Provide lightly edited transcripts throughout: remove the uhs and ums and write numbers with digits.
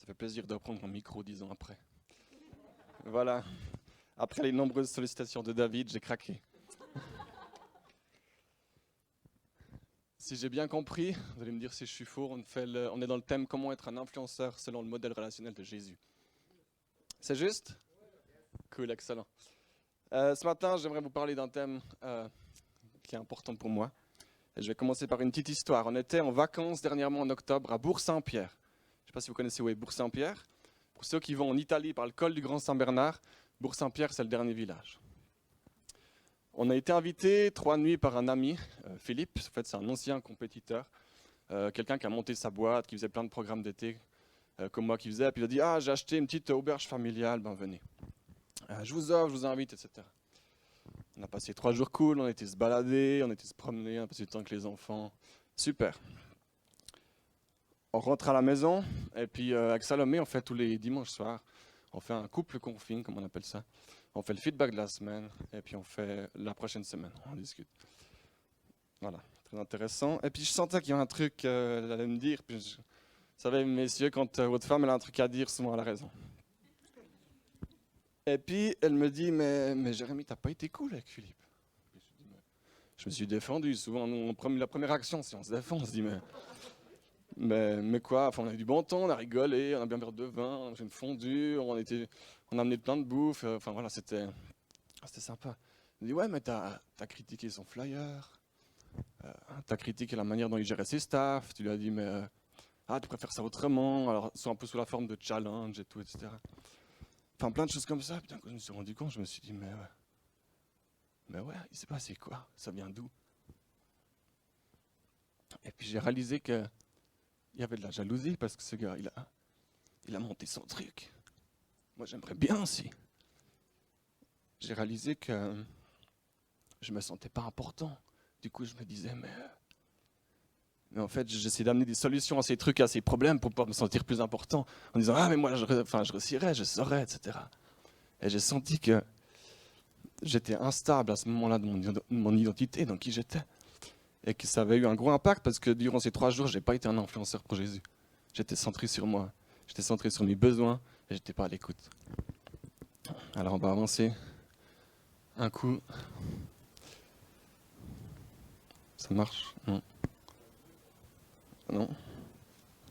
Ça fait plaisir de reprendre mon micro 10 ans après. Voilà. Après les nombreuses sollicitations de David, j'ai craqué. Si j'ai bien compris, vous allez me dire si je suis faux, on est dans le thème comment être un influenceur selon le modèle relationnel de Jésus. C'est juste? Cool, excellent. Ce matin, j'aimerais vous parler d'un thème qui est important pour moi. Et je vais commencer par une petite histoire. On était en vacances dernièrement en octobre à Bourg-Saint-Pierre. Je ne sais pas si vous connaissez où est Bourg-Saint-Pierre. Pour ceux qui vont en Italie par le col du Grand Saint-Bernard, Bourg-Saint-Pierre, c'est le dernier village. On a été invités 3 nuits par un ami, Philippe. En fait, c'est un ancien compétiteur, quelqu'un qui a monté sa boîte, qui faisait plein de programmes d'été, comme moi qui faisais. Puis il a dit « Ah, j'ai acheté une petite auberge familiale, ben venez. Je vous offre, je vous invite, etc. » On a passé 3 jours cool, on a été se balader, on a été se promener, on a passé du temps avec les enfants. Super. On rentre à la maison, et puis avec Salomé, on fait tous les dimanches soirs, on fait un couple confine, comme on appelle ça. On fait le feedback de la semaine, et puis on fait la prochaine semaine, on discute. Voilà, très intéressant. Et puis je sentais qu'il y avait un truc qu'elle allait me dire, puis vous savez, messieurs, quand votre femme elle a un truc à dire, souvent elle a raison. Et puis elle me dit, mais Jérémy, t'as pas été cool avec Philippe. Je me suis défendu, souvent la première action, c'est on se défend, on se dit, mais quoi, enfin, on a eu du bon temps, on a rigolé, on a bien bu de vin, on a fait une fondue, on a amené plein de bouffe, enfin voilà, c'était sympa. Il me dit, ouais, mais t'as critiqué son flyer, t'as critiqué la manière dont il gérait ses staffs, tu lui as dit, mais tu préfères ça autrement, alors soit un peu sous la forme de challenge et tout, etc. Enfin, plein de choses comme ça. Putain, quand je me suis rendu compte, je me suis dit, mais ouais, il s'est passé quoi? Ça vient d'où? Et puis j'ai réalisé qu'il y avait de la jalousie parce que ce gars, il a monté son truc. Moi, j'aimerais bien aussi. J'ai réalisé que je me sentais pas important. Du coup, je me disais, mais en fait, j'essaie d'amener des solutions à ces trucs, à ces problèmes pour pouvoir me sentir plus important. En disant, mais moi, je réussirais, je saurais, etc. Et j'ai senti que j'étais instable à ce moment-là de mon identité, dans qui j'étais. Et que ça avait eu un gros impact parce que durant ces 3 jours, je n'ai pas été un influenceur pour Jésus. J'étais centré sur moi, j'étais centré sur mes besoins et je n'étais pas à l'écoute. Alors on va avancer un coup. Ça marche? Non. Non.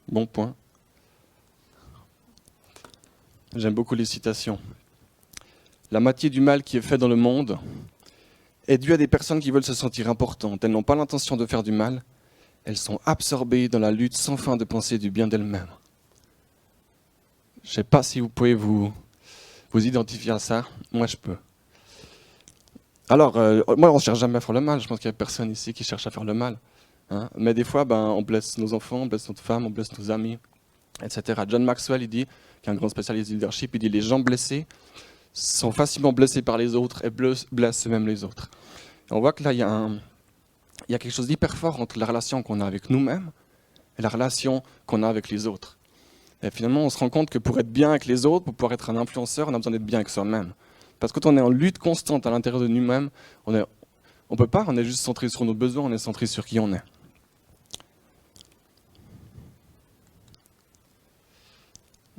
Bon point. J'aime beaucoup les citations. La moitié du mal qui est fait dans le monde est due à des personnes qui veulent se sentir importantes. Elles n'ont pas l'intention de faire du mal. Elles sont absorbées dans la lutte sans fin de penser du bien d'elles-mêmes. Je ne sais pas si vous pouvez vous identifier à ça. Moi, je peux. Alors, moi, on ne cherche jamais à faire le mal. Je pense qu'il n'y a personne ici qui cherche à faire le mal. Hein. Mais des fois, on blesse nos enfants, on blesse notre femme, on blesse nos amis, etc. John Maxwell, il dit, qui est un grand spécialiste du leadership, il dit « Les gens blessés sont facilement blessés par les autres et blessent même les autres. » On voit que là, il y a quelque chose d'hyper fort entre la relation qu'on a avec nous-mêmes et la relation qu'on a avec les autres. Et finalement, on se rend compte que pour être bien avec les autres, pour pouvoir être un influenceur, on a besoin d'être bien avec soi-même. Parce que quand on est en lutte constante à l'intérieur de nous-mêmes, on peut pas, on est juste centré sur nos besoins, on est centré sur qui on est.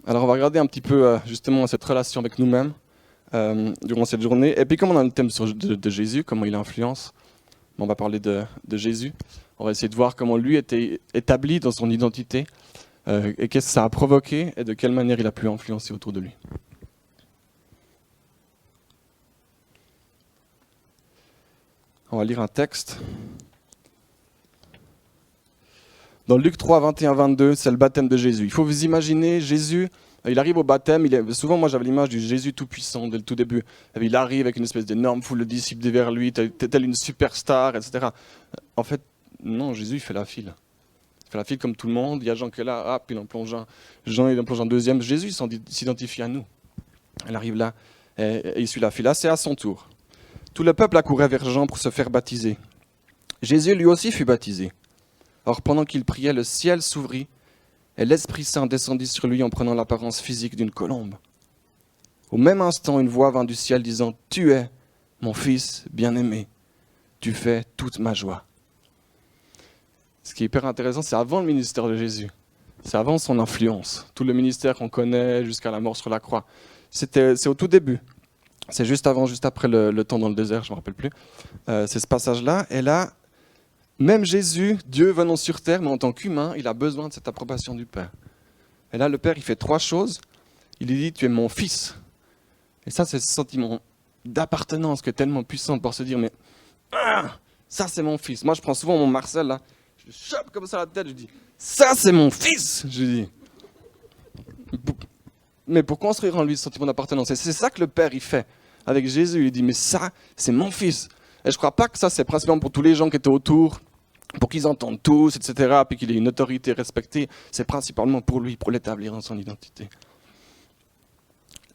Alors on va regarder un petit peu justement cette relation avec nous-mêmes durant cette journée. Et puis comme on a le thème de Jésus, comment il influence, on va parler de Jésus. On va essayer de voir comment lui était établi dans son identité et qu'est-ce que ça a provoqué et de quelle manière il a pu influencer autour de lui. On va lire un texte. Dans Luc 3, 21-22, c'est le baptême de Jésus. Il faut vous imaginer, Jésus, il arrive au baptême, souvent moi j'avais l'image du Jésus tout-puissant dès le tout début. Il arrive avec une espèce d'énorme foule de disciples vers lui, tel une superstar, etc. En fait, non, Jésus il fait la file. Il fait la file comme tout le monde, il y a Jean qui est là, puis il en plonge un. Jean il en plonge un deuxième. Jésus s'identifie à nous. Il arrive là, et il suit la file. Là, c'est à son tour. Tout le peuple accourait vers Jean pour se faire baptiser. Jésus lui aussi fut baptisé. Or, pendant qu'il priait, le ciel s'ouvrit et l'Esprit Saint descendit sur lui en prenant l'apparence physique d'une colombe. Au même instant, une voix vint du ciel disant « Tu es mon fils bien-aimé, tu fais toute ma joie. » Ce qui est hyper intéressant, c'est avant le ministère de Jésus. C'est avant son influence. Tout le ministère qu'on connaît jusqu'à la mort sur la croix. C'est au tout début. C'est juste avant, juste après le temps dans le désert, je ne me rappelle plus. C'est ce passage-là. Et là, même Jésus, Dieu venant sur terre, mais en tant qu'humain, il a besoin de cette approbation du Père. Et là, le Père, il fait 3 choses. Il lui dit, tu es mon fils. Et ça, c'est ce sentiment d'appartenance qui est tellement puissant de pouvoir se dire, mais ça, c'est mon fils. Moi, je prends souvent mon Marcel, là, je le chope comme ça à la tête, je dis, ça, c'est mon fils, je dis. Mais pour construire en lui ce sentiment d'appartenance, et c'est ça que le Père, il fait avec Jésus. Il dit, mais ça, c'est mon fils. Et je ne crois pas que ça, c'est principalement pour tous les gens qui étaient autour, pour qu'ils entendent tous, etc., puis qu'il ait une autorité respectée. C'est principalement pour lui, pour l'établir dans son identité.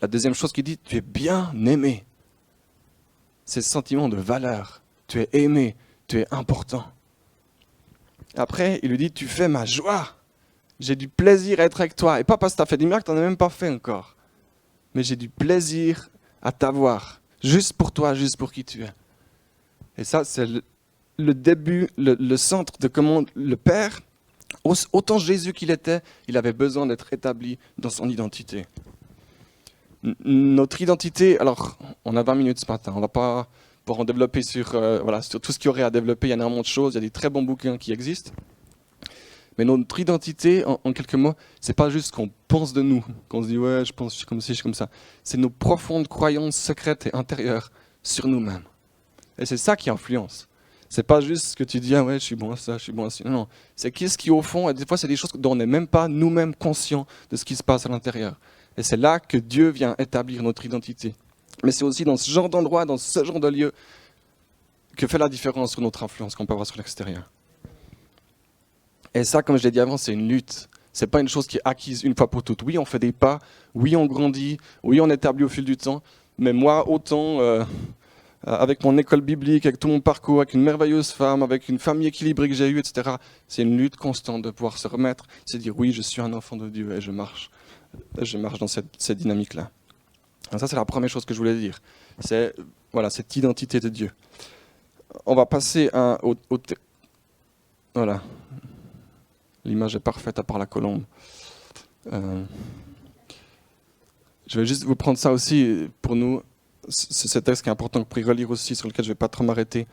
La deuxième chose qu'il dit, tu es bien aimé. C'est ce sentiment de valeur. Tu es aimé, tu es important. Après, il lui dit, tu fais ma joie. J'ai du plaisir à être avec toi. Et pas parce que tu as fait des miracles, tu n'en as même pas fait encore. Mais j'ai du plaisir à t'avoir. Juste pour toi, juste pour qui tu es. Et ça, c'est le début, le centre de comment le Père, autant Jésus qu'il était, il avait besoin d'être établi dans son identité. Notre identité, alors, on a 20 minutes ce matin, on ne va pas pouvoir en développer sur tout ce qu'il y aurait à développer, il y a énormément de choses, il y a des très bons bouquins qui existent. Mais notre identité, en quelques mots, c'est pas juste ce qu'on pense de nous, qu'on se dit ouais, je pense, je suis comme ci, je suis comme ça. C'est nos profondes croyances secrètes et intérieures sur nous-mêmes. Et c'est ça qui influence. C'est pas juste ce que tu dis, ah ouais, je suis bon à ça, je suis bon à ça. Non, non. C'est qu'est-ce qui, au fond, et des fois, c'est des choses dont on n'est même pas nous-mêmes conscients de ce qui se passe à l'intérieur. Et c'est là que Dieu vient établir notre identité. Mais c'est aussi dans ce genre d'endroit, dans ce genre de lieu, que fait la différence sur notre influence qu'on peut avoir sur l'extérieur. Et ça, comme je l'ai dit avant, c'est une lutte. C'est pas une chose qui est acquise une fois pour toutes. Oui, on fait des pas, oui, on grandit, oui, on établit au fil du temps. Mais moi, autant, avec mon école biblique, avec tout mon parcours, avec une merveilleuse femme, avec une famille équilibrée que j'ai eue, etc., c'est une lutte constante de pouvoir se remettre, c'est dire oui, je suis un enfant de Dieu et je marche dans cette dynamique-là. Alors ça, c'est la première chose que je voulais dire. C'est voilà, cette identité de Dieu. On va passer voilà. L'image est parfaite à part la colombe. Je vais juste vous prendre ça aussi pour nous. C'est ce texte qui est important pour y relire aussi, sur lequel je ne vais pas trop m'arrêter,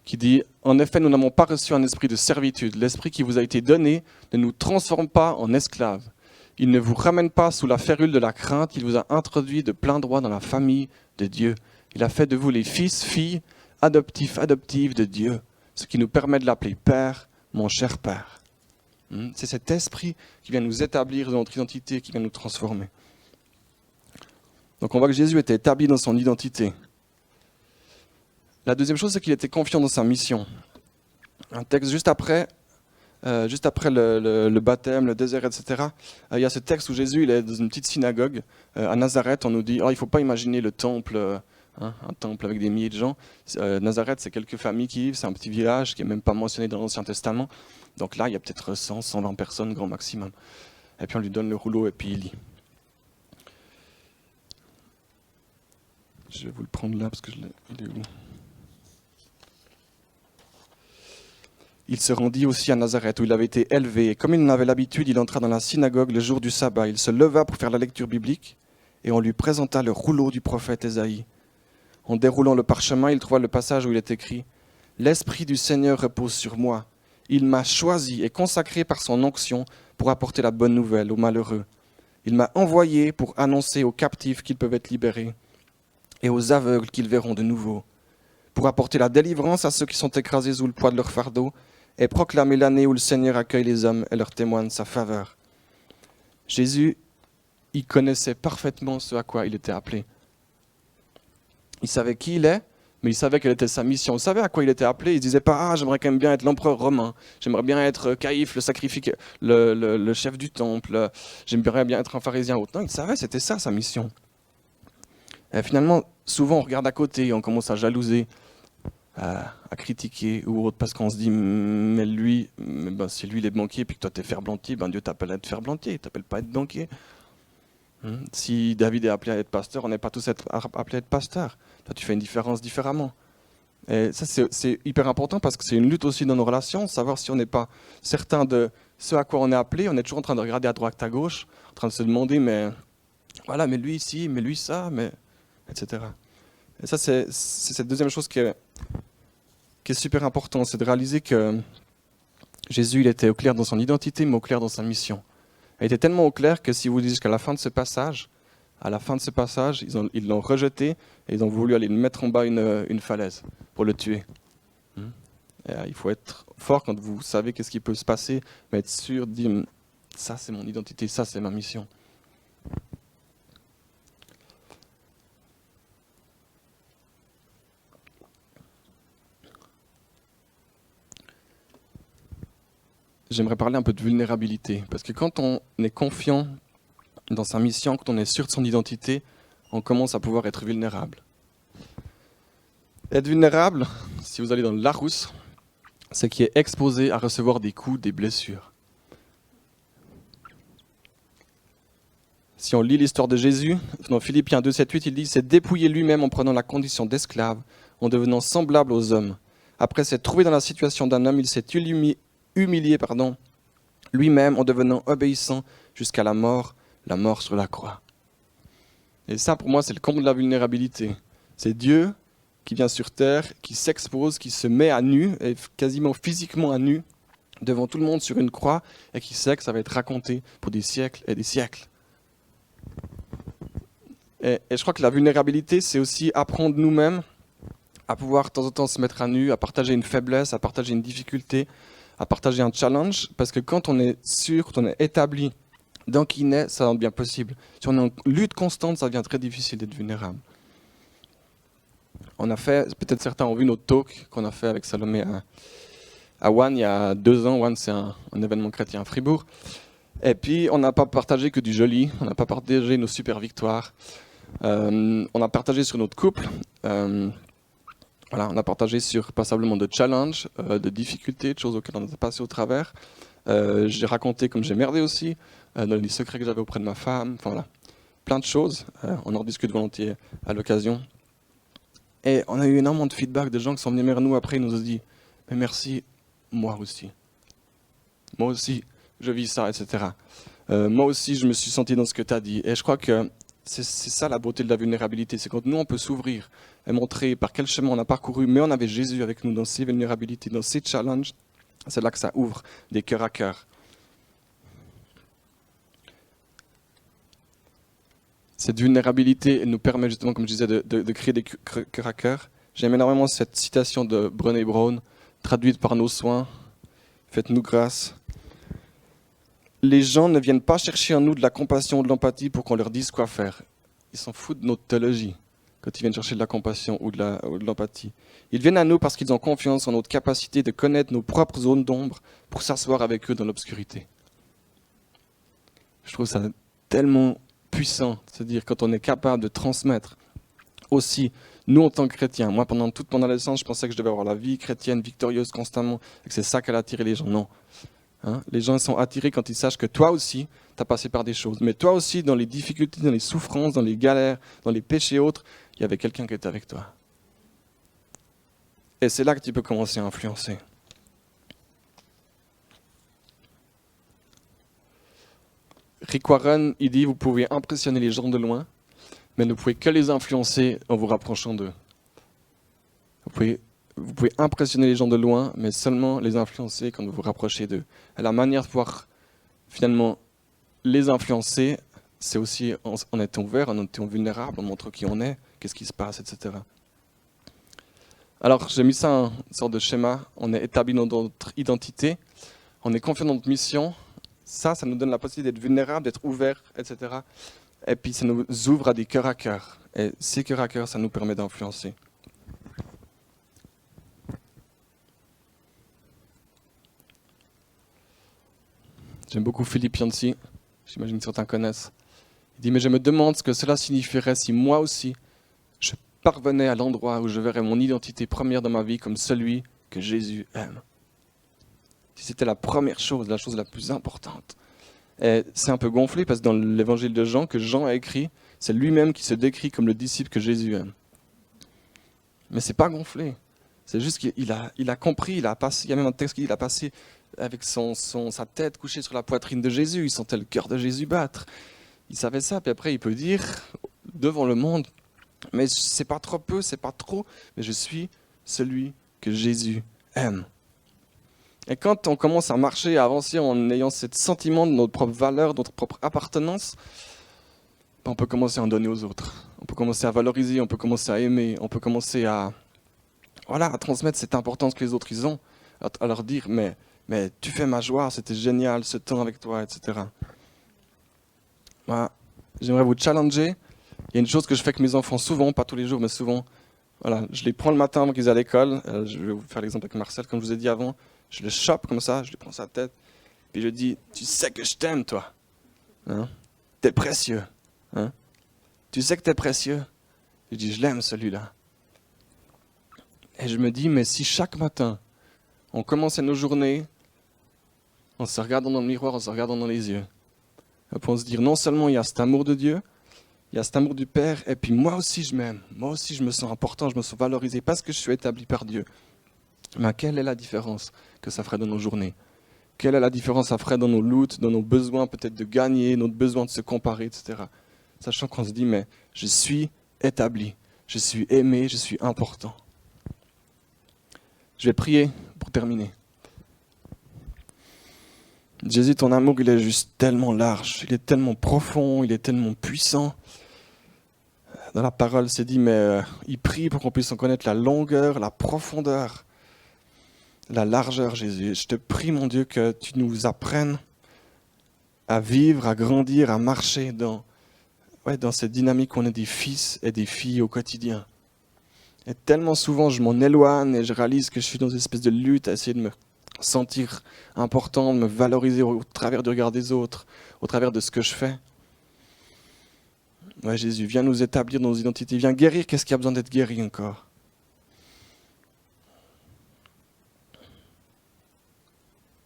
qui dit « En effet, nous n'avons pas reçu un esprit de servitude. L'esprit qui vous a été donné ne nous transforme pas en esclaves. Il ne vous ramène pas sous la férule de la crainte. Il vous a introduit de plein droit dans la famille de Dieu. Il a fait de vous les fils, filles, adoptifs de Dieu, ce qui nous permet de l'appeler Père, mon cher Père. » C'est cet esprit qui vient nous établir dans notre identité, qui vient nous transformer. Donc on voit que Jésus était établi dans son identité. La deuxième chose, c'est qu'il était confiant dans sa mission. Un texte juste après le baptême, le désert, etc., il y a ce texte où Jésus il est dans une petite synagogue à Nazareth. On nous dit, il ne faut pas imaginer le temple, un temple avec des milliers de gens. Nazareth, c'est quelques familles qui vivent, c'est un petit village qui n'est même pas mentionné dans l'Ancien Testament. Donc là, il y a peut-être 100, 120 personnes, grand maximum. Et puis on lui donne le rouleau et puis il lit. Je vais vous le prendre là parce que il est où ? Il se rendit aussi à Nazareth où il avait été élevé. Et comme il en avait l'habitude, il entra dans la synagogue le jour du sabbat. Il se leva pour faire la lecture biblique et on lui présenta le rouleau du prophète Ésaïe. En déroulant le parchemin, il trouva le passage où il est écrit « L'Esprit du Seigneur repose sur moi. Il m'a choisi et consacré par son onction pour apporter la bonne nouvelle aux malheureux. Il m'a envoyé pour annoncer aux captifs qu'ils peuvent être libérés et aux aveugles qu'ils verront de nouveau, pour apporter la délivrance à ceux qui sont écrasés sous le poids de leur fardeau et proclamer l'année où le Seigneur accueille les hommes et leur témoigne sa faveur. » Jésus, il connaissait parfaitement ce à quoi il était appelé. Il savait qui il est, mais il savait quelle était sa mission. Il savait à quoi il était appelé. Il ne disait pas « Ah, j'aimerais quand même bien être l'empereur romain. J'aimerais bien être Caïphe, le chef du temple. J'aimerais bien être un pharisien. » Non, il savait, c'était ça sa mission. Et finalement, souvent on regarde à côté et on commence à jalouser, à critiquer ou autre, parce qu'on se dit mais lui, si lui il est banquier puis que toi tu es ferblantier, Dieu t'appelle à être ferblantier, il t'appelle pas à être banquier. Si David est appelé à être pasteur, on n'est pas tous appelés à être pasteur. Toi tu fais une différence différemment. Et ça c'est hyper important parce que c'est une lutte aussi dans nos relations, savoir si on n'est pas certain de ce à quoi on est appelé, on est toujours en train de regarder à droite, à gauche, en train de se demander, mais voilà, mais lui ici, mais lui ça, mais etc. Et ça, c'est cette deuxième chose qui est super importante, c'est de réaliser que Jésus, il était au clair dans son identité, mais au clair dans sa mission. Il était tellement au clair que si vous dites qu'à la fin de ce passage, ils l'ont rejeté et ils ont voulu aller le mettre en bas une falaise pour le tuer. Et, il faut être fort quand vous savez qu'est-ce qui peut se passer, mais être sûr de dire, ça c'est mon identité, ça c'est ma mission. J'aimerais parler un peu de vulnérabilité, parce que quand on est confiant dans sa mission, quand on est sûr de son identité, on commence à pouvoir être vulnérable. Être vulnérable, si vous allez dans le Larousse, c'est qui est exposé à recevoir des coups, des blessures. Si on lit l'histoire de Jésus, dans Philippiens 2, 7, 8, il dit « s'est dépouillé lui-même en prenant la condition d'esclave, en devenant semblable aux hommes. Après s'être trouvé dans la situation d'un homme, il s'est humilié lui-même en devenant obéissant jusqu'à la mort sur la croix. » Et ça, pour moi, c'est le comble de la vulnérabilité. C'est Dieu qui vient sur terre, qui s'expose, qui se met à nu, et quasiment physiquement à nu, devant tout le monde sur une croix, et qui sait que ça va être raconté pour des siècles et des siècles. Et je crois que la vulnérabilité, c'est aussi apprendre nous-mêmes à pouvoir de temps en temps se mettre à nu, à partager une faiblesse, à partager une difficulté, à partager un challenge, parce que quand on est sûr, quand on est établi dans qui il est, ça va être bien possible. Si on est en lutte constante, ça devient très difficile d'être vulnérable. On a fait, peut-être certains ont vu notre talk qu'on a fait avec Salomé à One il y a 2 ans. One, c'est un événement chrétien à Fribourg. Et puis, on n'a pas partagé que du joli, on n'a pas partagé nos super victoires. On a partagé sur notre couple. On a partagé sur passablement de challenges, de difficultés, de choses auxquelles on a passé au travers. J'ai raconté comme j'ai merdé aussi, dans les secrets que j'avais auprès de ma femme. Enfin voilà, plein de choses. On en discute volontiers à l'occasion. Et on a eu énormément de feedback de gens qui sont venus vers nous après, ils nous ont dit « mais merci, moi aussi. Moi aussi, je vis ça, etc. Moi aussi, je me suis senti dans ce que tu as dit. » Et je crois que c'est ça la beauté de la vulnérabilité, c'est quand nous, on peut s'ouvrir et montrer par quel chemin on a parcouru, mais on avait Jésus avec nous dans ses vulnérabilités, dans ses challenges. C'est là que ça ouvre des cœurs à cœur. Cette vulnérabilité nous permet justement, comme je disais, de créer des cœurs à cœur. J'aime énormément cette citation de Brené Brown, traduite par Nos Soins. Faites-nous grâce. Les gens ne viennent pas chercher en nous de la compassion ou de l'empathie pour qu'on leur dise quoi faire. Ils s'en foutent de notre théologie quand ils viennent chercher de la compassion ou de l'empathie. Ils viennent à nous parce qu'ils ont confiance en notre capacité de connaître nos propres zones d'ombre pour s'asseoir avec eux dans l'obscurité. Je trouve ça tellement puissant, c'est-à-dire quand on est capable de transmettre aussi, nous en tant que chrétiens, moi pendant toute mon adolescence, je pensais que je devais avoir la vie chrétienne victorieuse constamment, et que c'est ça qui allait attirer les gens. Non. Les gens sont attirés quand ils sachent que toi aussi, tu as passé par des choses. Mais toi aussi, dans les difficultés, dans les souffrances, dans les galères, dans les péchés et autres, il y avait quelqu'un qui était avec toi. Et c'est là que tu peux commencer à influencer. Rick Warren, il dit, vous pouvez impressionner les gens de loin, mais ne pouvez que les influencer en vous rapprochant d'eux. Vous pouvez impressionner les gens de loin, mais seulement les influencer quand vous vous rapprochez d'eux. Et la manière de pouvoir finalement les influencer, c'est aussi en étant ouvert, en étant vulnérable, en montrant qui on est, qu'est-ce qui se passe, etc. Alors j'ai mis ça en sorte de schéma. On est établi dans notre identité, on est confiant dans notre mission. Ça nous donne la possibilité d'être vulnérable, d'être ouvert, etc. Et puis ça nous ouvre à des cœurs à cœur. Et ces cœurs à cœur, ça nous permet d'influencer. J'aime beaucoup Philippe Yancey, j'imagine que certains connaissent. Il dit, mais je me demande ce que cela signifierait si moi aussi, je parvenais à l'endroit où je verrais mon identité première dans ma vie comme celui que Jésus aime. Si c'était la première chose, la chose la plus importante. Et c'est un peu gonflé parce que dans l'évangile de Jean, que Jean a écrit, c'est lui-même qui se décrit comme le disciple que Jésus aime. Mais c'est pas gonflé. C'est juste qu'il a compris, il y a même un texte qui dit, il a passé avec sa tête couchée sur la poitrine de Jésus. Il sentait le cœur de Jésus battre. Il savait ça, puis après il peut dire devant le monde, mais c'est pas trop peu, c'est pas trop, mais je suis celui que Jésus aime. Et quand on commence à marcher, à avancer en ayant ce sentiment de notre propre valeur, de notre propre appartenance, on peut commencer à en donner aux autres. On peut commencer à valoriser, on peut commencer à aimer, on peut commencer à transmettre cette importance que les autres ils ont, à leur dire mais tu fais ma joie, c'était génial ce temps avec toi, etc. Voilà. J'aimerais vous challenger. Il y a une chose que je fais avec mes enfants souvent, pas tous les jours, mais souvent. Voilà, je les prends le matin avant qu'ils aient à l'école. Je vais vous faire l'exemple avec Marcel, comme je vous ai dit avant. Je le chope comme ça, je lui prends sa tête, puis je dis, tu sais que je t'aime, toi. Hein? T'es précieux. Hein? Tu sais que t'es précieux. Je dis, je l'aime celui-là. Et je me dis, mais si chaque matin, on commençait nos journées en se regardant dans le miroir, en se regardant dans les yeux, pour se dire, non seulement il y a cet amour de Dieu, il y a cet amour du Père, et puis moi aussi je m'aime, moi aussi je me sens important, je me sens valorisé parce que je suis établi par Dieu. Mais quelle est la différence que ça ferait dans nos journées? Quelle est la différence que ça ferait dans nos luttes, dans nos besoins peut-être de gagner, notre besoin de se comparer, etc. Sachant qu'on se dit, mais je suis établi, je suis aimé, je suis important. Je vais prier pour terminer. Jésus, ton amour, il est juste tellement large, il est tellement profond, il est tellement puissant. Dans la parole, c'est dit, mais il prie pour qu'on puisse en connaître la longueur, la profondeur, la largeur, Jésus. Je te prie, mon Dieu, que tu nous apprennes à vivre, à grandir, à marcher dans cette dynamique où on est des fils et des filles au quotidien. Et tellement souvent, je m'en éloigne et je réalise que je suis dans une espèce de lutte à essayer de me sentir important, de me valoriser au travers du regard des autres, au travers de ce que je fais. Ouais, Jésus, viens nous établir dans nos identités, viens guérir qu'est-ce qui a besoin d'être guéri encore.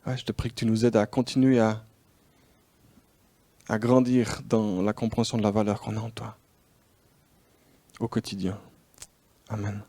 Ouais, je te prie que tu nous aides à continuer à grandir dans la compréhension de la valeur qu'on a en toi, au quotidien. Amen.